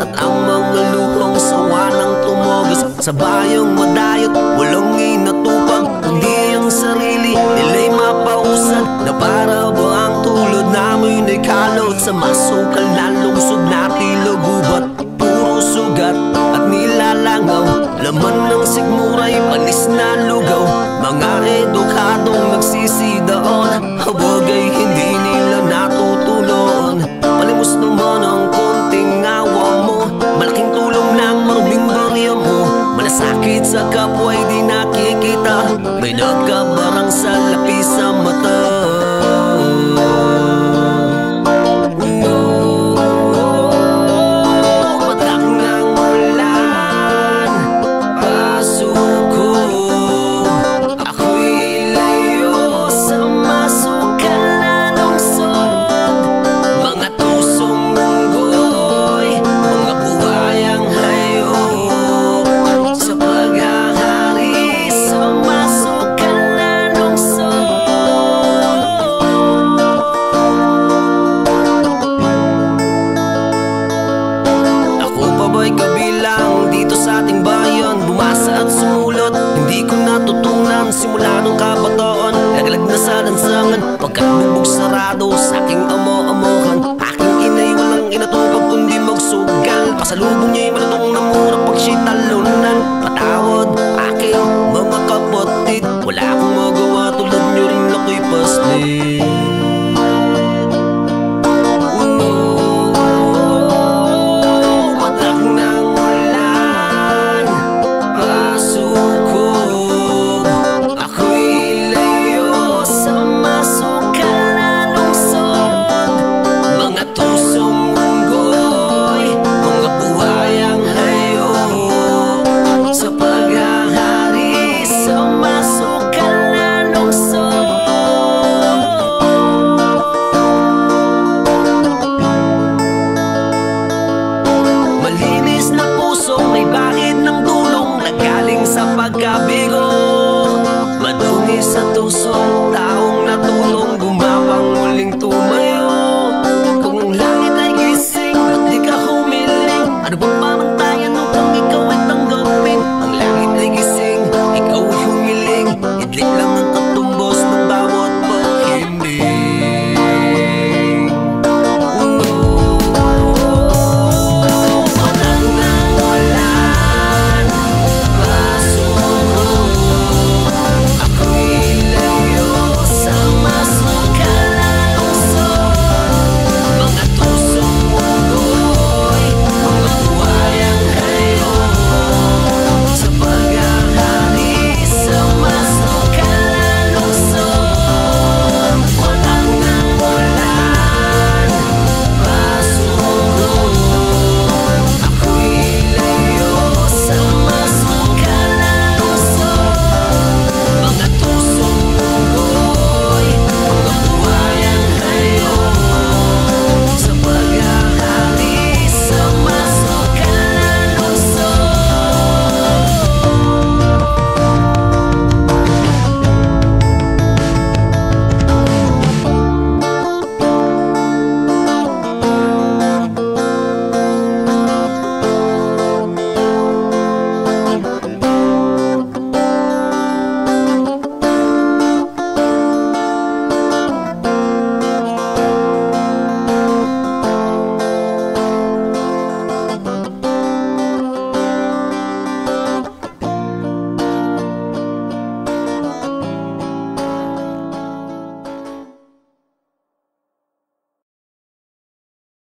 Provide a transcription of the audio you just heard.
At ang mga luhang sawa ng tumugis sa bayong madayot, walang inatupag, kundi ang sarili nila'y mapausad. Na para ba ang tulad namin ay kalot sa masukal na lungsod na tila gubat. Puro sugat at nilalangaw, laman ng sigmuray panis na lugaw. Mga edukadong nagsisidaon, habag ay hindi nila natutunan. Palimos naman ang konting awa mo, malaking tulong ng maruming barya mo. Malasakit sa kapwa ay di nakikita, may nagkabarang sa lapis sa mata. Kabilang dito sa ating bayan, bumasa at sumulot, hindi ko natutunan simula nung kabataan. Laglag na sa lansangan, pagkatbubog sarado sa aking amo-amohan. Aking inay walang inatupag kundi magsugal, pasalubong niya'y